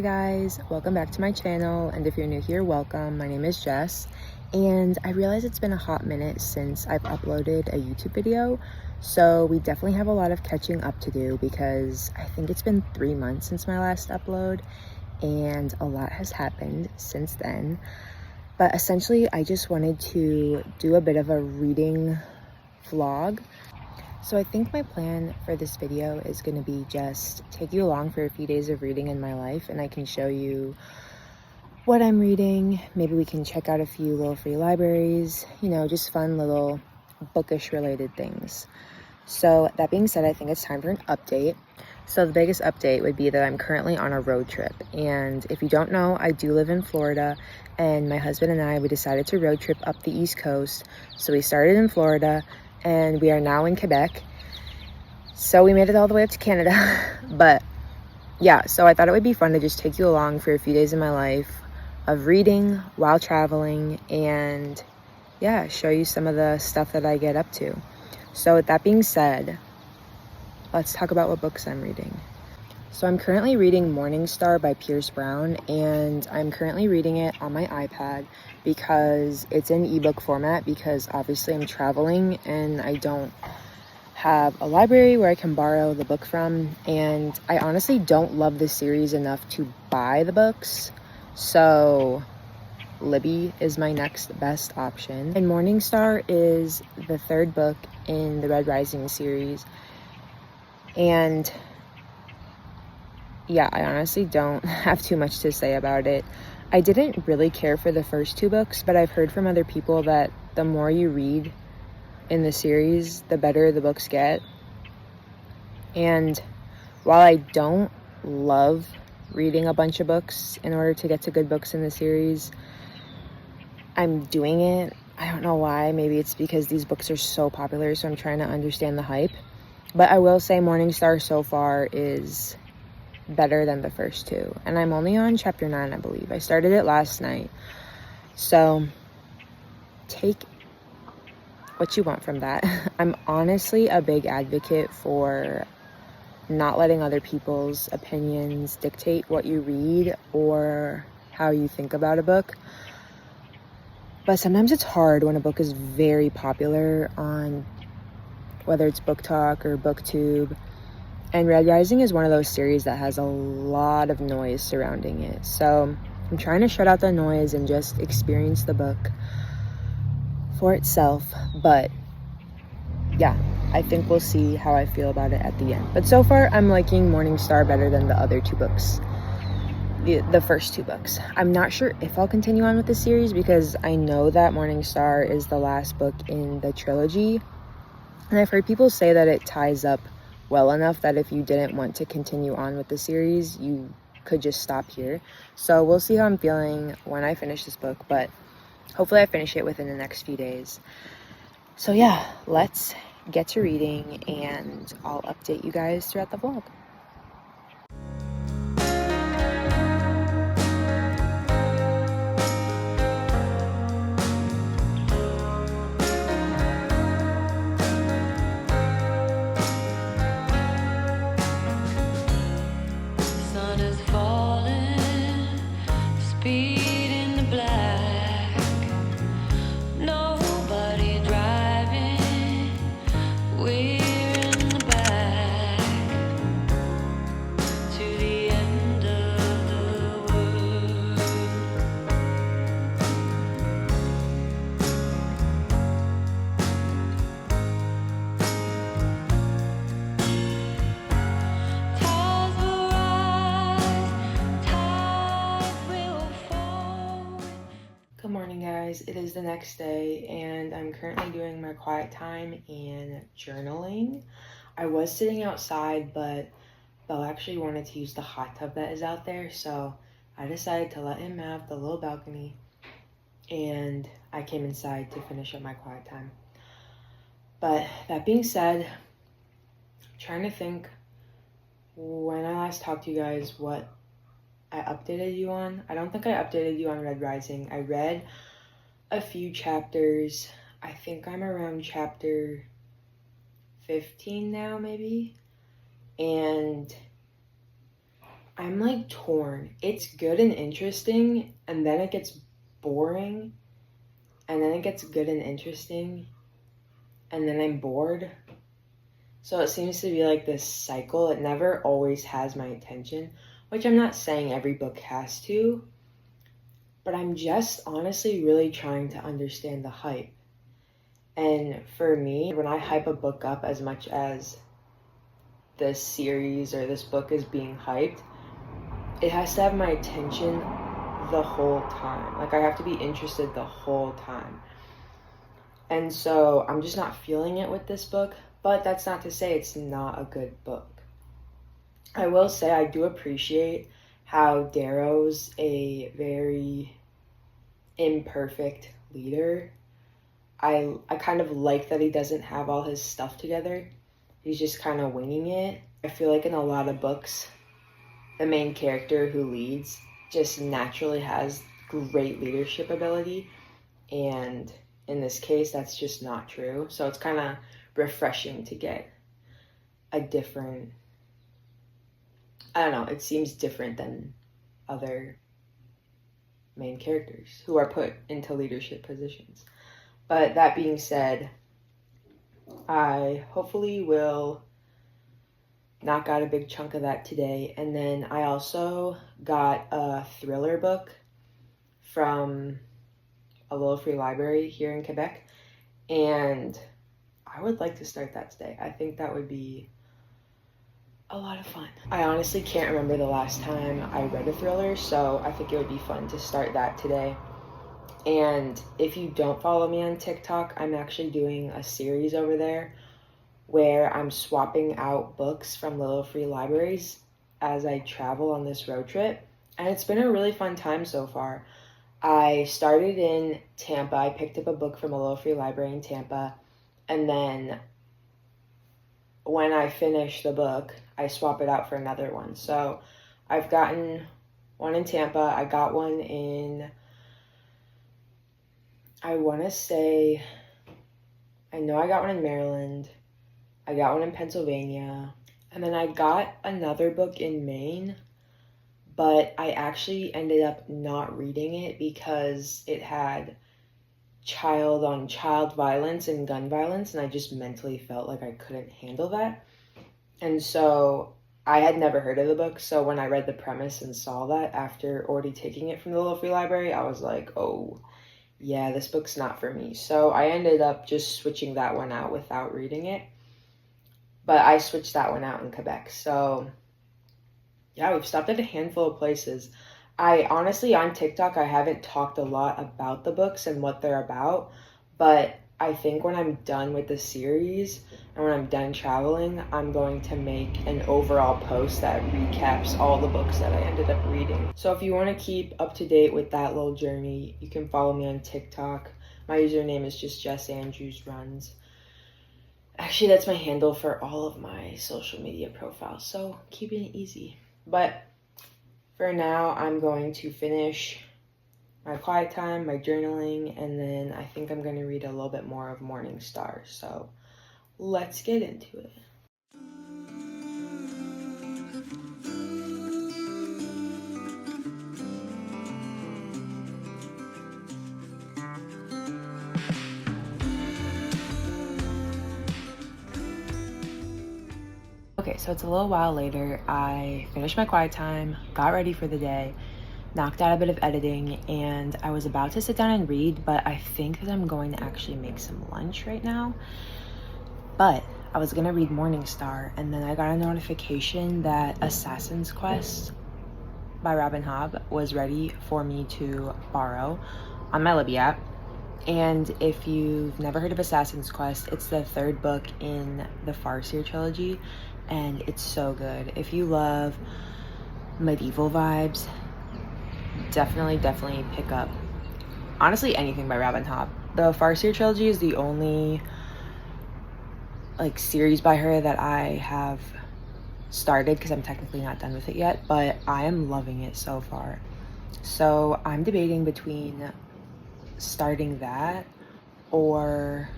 guys, welcome back to my channel, and if you're new here, welcome. My name is Jess, and I realize it's been a hot minute since I've uploaded a YouTube video, so we definitely have a lot of catching up to do because I think it's been 3 months since my last upload, and a lot has happened since then. But essentially, I just wanted to do a bit of a reading vlog. So I think my plan for this video is going to be just take you along for a few days of reading in my life, and I can show you what I'm reading. Maybe we can check out a few little free libraries, you know, just fun little bookish related things. So that being said, I think it's time for an update. So the biggest update would be that I'm currently on a road trip, and if you don't know, I do live in Florida, and my husband and I, we decided to road trip up the East Coast. So we started in Florida and we are now in Quebec. So we made it all the way up to Canada. But yeah, so I thought it would be fun to just take you along for a few days in my life of reading while traveling, and yeah, show you some of the stuff that I get up to. So with that being said, let's talk about what books I'm reading. So I'm currently reading Morning Star by Pierce Brown, and I'm currently reading it on my iPad because it's in ebook format, because obviously I'm traveling and I don't have a library where I can borrow the book from, and I honestly don't love the series enough to buy the books, so Libby is my next best option. And Morning Star is the third book in the Red Rising series, and yeah, I honestly don't have too much to say about it. I didn't really care for the first two books, but I've heard from other people that the more you read in the series, the better the books get. And while I don't love reading a bunch of books in order to get to good books in the series, I'm doing it. I don't know why. Maybe it's because these books are so popular, so I'm trying to understand the hype. But I will say Morning Star so far is better than the first two, and I'm only on chapter 9, I believe. I started it last night, so take what you want from that. I'm honestly a big advocate for not letting other people's opinions dictate what you read or how you think about a book, but sometimes it's hard when a book is very popular on whether it's Book Talk or BookTube. And Red Rising is one of those series that has a lot of noise surrounding it. So I'm trying to shut out the noise and just experience the book for itself. But yeah, I think we'll see how I feel about it at the end. But so far, I'm liking Morning Star better than the other two books. The first two books. I'm not sure if I'll continue on with the series because I know that Morning Star is the last book in the trilogy. And I've heard people say that it ties up well enough that if you didn't want to continue on with the series, you could just stop here. So we'll see how I'm feeling when I finish this book, but hopefully I finish it within the next few days. So yeah, let's get to reading, and I'll update you guys throughout the vlog. Good morning, guys. It is the next day, and I'm currently doing my quiet time and journaling. I was sitting outside, but Belle actually wanted to use the hot tub that is out there, so I decided to let him have the little balcony, and I came inside to finish up my quiet time. But that being said, I'm trying to think when I last talked to you guys what I updated you on. I don't think I updated you on Red Rising. I read a few chapters. I think I'm around chapter 15 now, maybe. And I'm like torn. It's good and interesting, and then it gets boring, and then it gets good and interesting, and then I'm bored. So it seems to be like this cycle. It never always has my attention, which I'm not saying every book has to, but I'm just honestly really trying to understand the hype. And for me, when I hype a book up as much as this series or this book is being hyped, it has to have my attention the whole time. Like, I have to be interested the whole time. And so I'm just not feeling it with this book, but that's not to say it's not a good book. I will say I do appreciate how Darrow's a very imperfect leader. I kind of like that he doesn't have all his stuff together. He's just kind of winging it. I feel like in a lot of books, the main character who leads just naturally has great leadership ability, and in this case, that's just not true. So it's kind of refreshing to get a different, I don't know, it seems different than other main characters who are put into leadership positions. But that being said, I hopefully will knock out a big chunk of that today. And then I also got a thriller book from a little free library here in Quebec, and I would like to start that today. I think that would be a lot of fun. I honestly can't remember the last time I read a thriller, so I think it would be fun to start that today. And if you don't follow me on TikTok, I'm actually doing a series over there where I'm swapping out books from little free libraries as I travel on this road trip. And it's been a really fun time so far. I started in Tampa. I picked up a book from a little free library in Tampa. And then when I finish the book, I swap it out for another one. So I've gotten one in Tampa. I got one in, I want to say, I know I got one in Maryland. I got one in Pennsylvania. And then I got another book in Maine, but I actually ended up not reading it because it had child on child violence and gun violence, and I just mentally felt like I couldn't handle that. And so I had never heard of the book, so when I read the premise and saw that after already taking it from the little free library, I was like, oh, yeah, this book's not for me. So I ended up just switching that one out without reading it. But I switched that one out in Quebec. So yeah, we've stopped at a handful of places. I honestly, on TikTok, I haven't talked a lot about the books and what they're about, but I think when I'm done with the series and when I'm done traveling, I'm going to make an overall post that recaps all the books that I ended up reading. So if you want to keep up to date with that little journey, you can follow me on TikTok. My username is just Jess Andrews Runs. Actually, that's my handle for all of my social media profiles, so keeping it easy. But for now, I'm going to finish my quiet time, my journaling, and then I think I'm going to read a little bit more of Morning Star. So let's get into it. Okay, so it's a little while later. I finished my quiet time, got ready for the day, knocked out a bit of editing, and I was about to sit down and read, but I think that I'm going to actually make some lunch right now. But I was gonna read Morning Star, and then I got a notification that Assassin's Quest by Robin Hobb was ready for me to borrow on my Libby app. And if you've never heard of Assassin's Quest, it's the third book in the Farseer trilogy, and it's so good. If you love medieval vibes, definitely pick up, honestly, anything by Robin Hobb. The Farseer trilogy is the only series by her that I have started because I'm technically not done with it yet, but I am loving it so far. So I'm debating between starting that or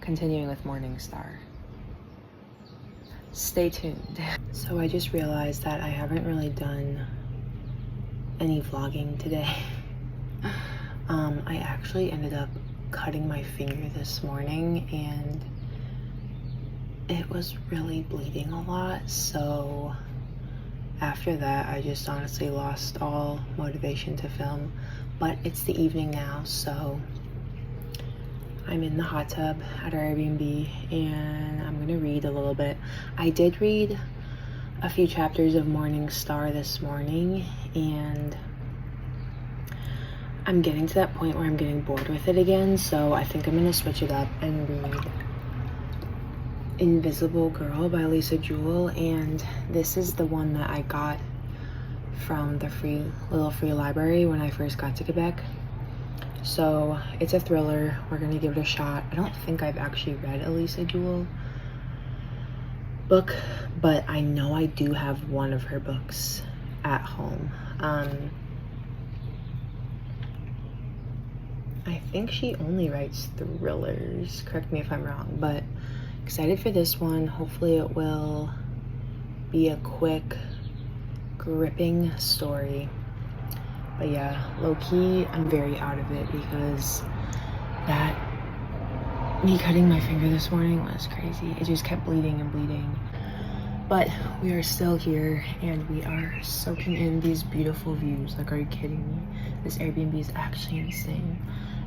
continuing with Morning Star. Stay tuned. So I just realized that I haven't really done any vlogging today. I actually ended up cutting my finger this morning and it was really bleeding a lot, so after that I just honestly lost all motivation to film. But it's the evening now, so I'm in the hot tub at our Airbnb and I'm gonna read a little bit. I did read a few chapters of Morning Star this morning and I'm getting to that point where I'm getting bored with it again, so I think I'm gonna switch it up and read Invisible Girl by Jewell. And this is the one that I got from the little free library when I first got to Quebec. So it's a thriller. We're gonna give it a shot. I don't think I've actually read a Jewell book, but I know I do have one of her books at home. I think she only writes thrillers, correct me if I'm wrong, but excited for this one. Hopefully it will be a quick, gripping story. But yeah, low-key, I'm very out of it because me cutting my finger this morning was crazy. It just kept bleeding and bleeding. But we are still here and we are soaking in these beautiful views. Like, are you kidding me? This Airbnb is actually insane.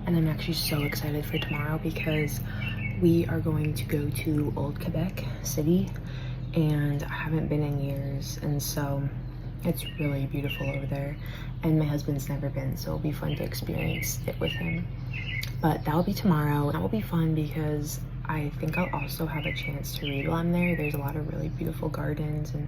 And I'm actually so excited for tomorrow because we are going to go to Old Quebec City and I haven't been in years, and so it's really beautiful over there and my husband's never been, so it'll be fun to experience it with him. But that'll be tomorrow. That will be fun because I think I'll also have a chance to read while I'm there. There's a lot of really beautiful gardens and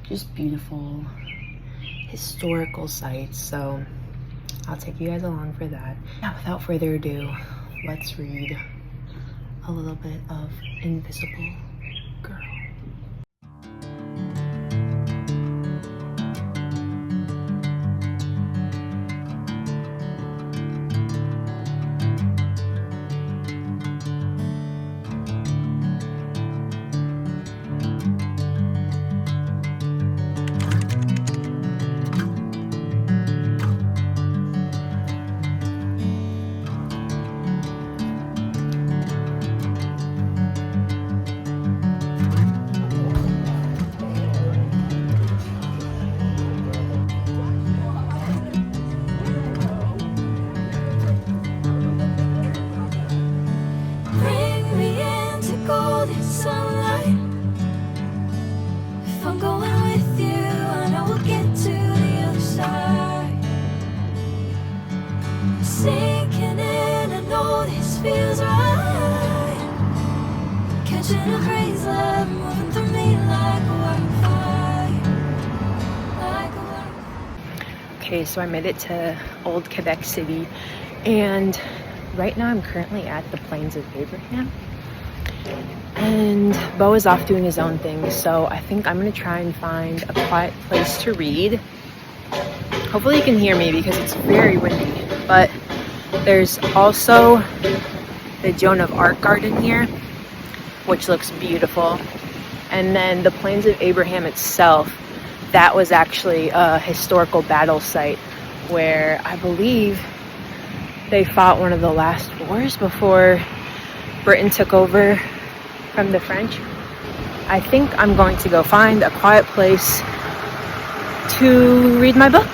just beautiful historical sites, so I'll take you guys along for that. Now, without further ado, let's read a little bit of Invisible Girl. Okay, so I made it to Old Quebec City and right now I'm currently at the Plains of Abraham and Beau is off doing his own thing, so I think I'm gonna try and find a quiet place to read. Hopefully you can hear me because it's very windy, but there's also the Joan of Arc garden here, which looks beautiful, and then the Plains of Abraham itself, that was actually a historical battle site where I believe they fought one of the last wars before Britain took over from the French. I think I'm going to go find a quiet place to read my book.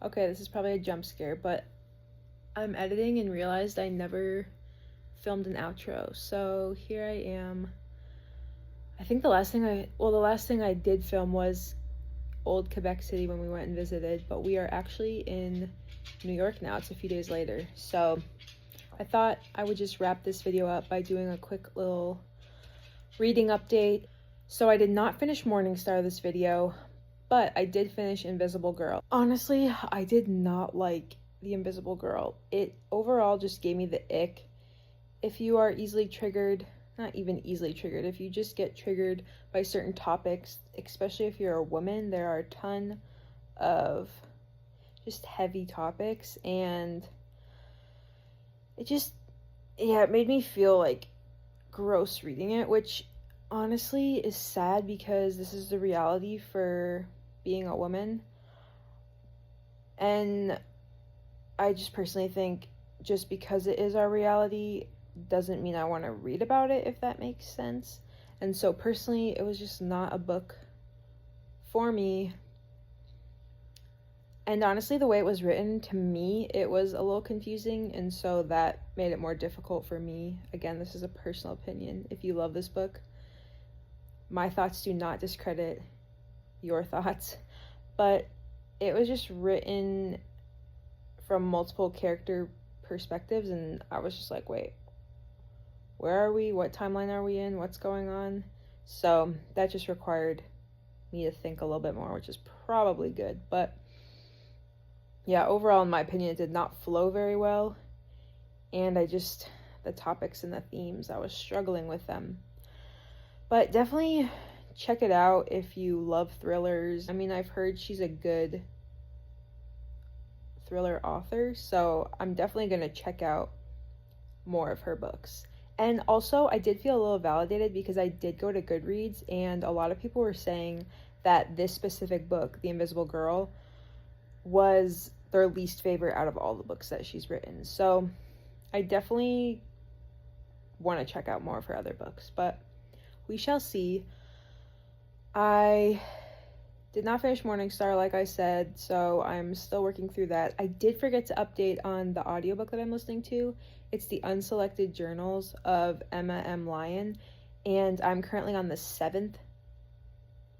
Okay, this is probably a jump scare, but I'm editing and realized I never filmed an outro, so here I am. I think the last thing I did film was old Quebec City when we went and visited, but we are actually in New York now. It's a few days later, so I thought I would just wrap this video up by doing a quick little reading update. So I did not finish Morningstar this video, but I did finish Invisible Girl. Honestly, I did not like The Invisible Girl. It overall just gave me the ick. If you are easily triggered, not even easily triggered, if you just get triggered by certain topics, especially if you're a woman, there are a ton of just heavy topics, and it made me feel like gross reading it, which honestly is sad because this is the reality for being a woman. And I just personally think just because it is our reality doesn't mean I want to read about it, if that makes sense. And so personally, it was just not a book for me. And honestly, the way it was written, to me, it was a little confusing, and so that made it more difficult for me. Again, this is a personal opinion. If you love this book, my thoughts do not discredit your thoughts, but it was just written from multiple character perspectives, and I was just like, wait, where are we? What timeline are we in? What's going on? So that just required me to think a little bit more, which is probably good. But yeah, overall, in my opinion, it did not flow very well. And the topics and the themes, I was struggling with them. But definitely check it out if you love thrillers. I mean, I've heard she's a good thriller author, so I'm definitely going to check out more of her books. And also, I did feel a little validated because I did go to Goodreads, and a lot of people were saying that this specific book, The Invisible Girl, was their least favorite out of all the books that she's written. So I definitely want to check out more of her other books, but we shall see. I did not finish Morningstar, like I said, so I'm still working through that. I did forget to update on the audiobook that I'm listening to. It's the Unselected Journals of Emma M. Lyon, and I'm currently on the 7th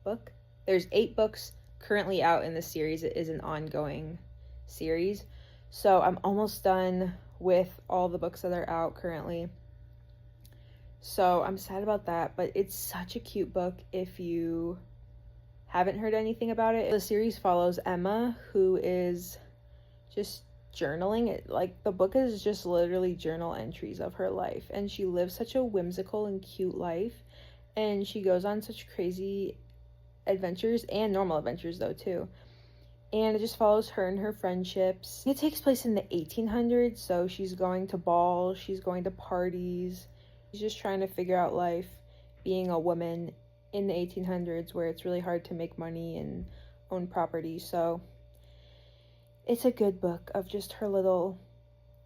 book. There's 8 books currently out in the series. It is an ongoing series, so I'm almost done with all the books that are out currently. So I'm sad about that, but it's such a cute book if you haven't heard anything about it. The series follows Emma, who is just journaling. The book is just literally journal entries of her life, and she lives such a whimsical and cute life, and she goes on such crazy adventures, and normal adventures though too, and it just follows her and her friendships. It takes place in the 1800s, so she's going to balls, she's going to parties, she's just trying to figure out life being a woman in the 1800s, where it's really hard to make money and own property. So it's a good book of just her little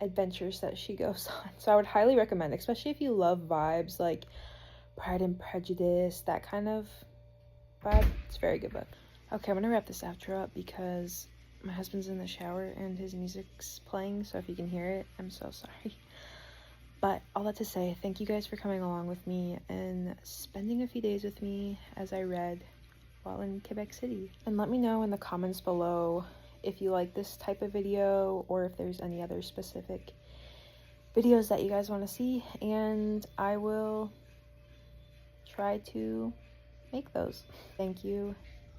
adventures that she goes on. So I would highly recommend, especially if you love vibes like Pride and Prejudice, that kind of vibe. It's a very good book. Okay, I'm gonna wrap this outro up because my husband's in the shower and his music's playing, so if you can hear it, I'm so sorry. But all that to say, thank you guys for coming along with me and spending a few days with me as I read while in Quebec City. And let me know in the comments below if you like this type of video or if there's any other specific videos that you guys want to see, and I will try to make those. Thank you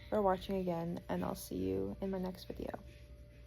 for watching again, and I'll see you in my next video.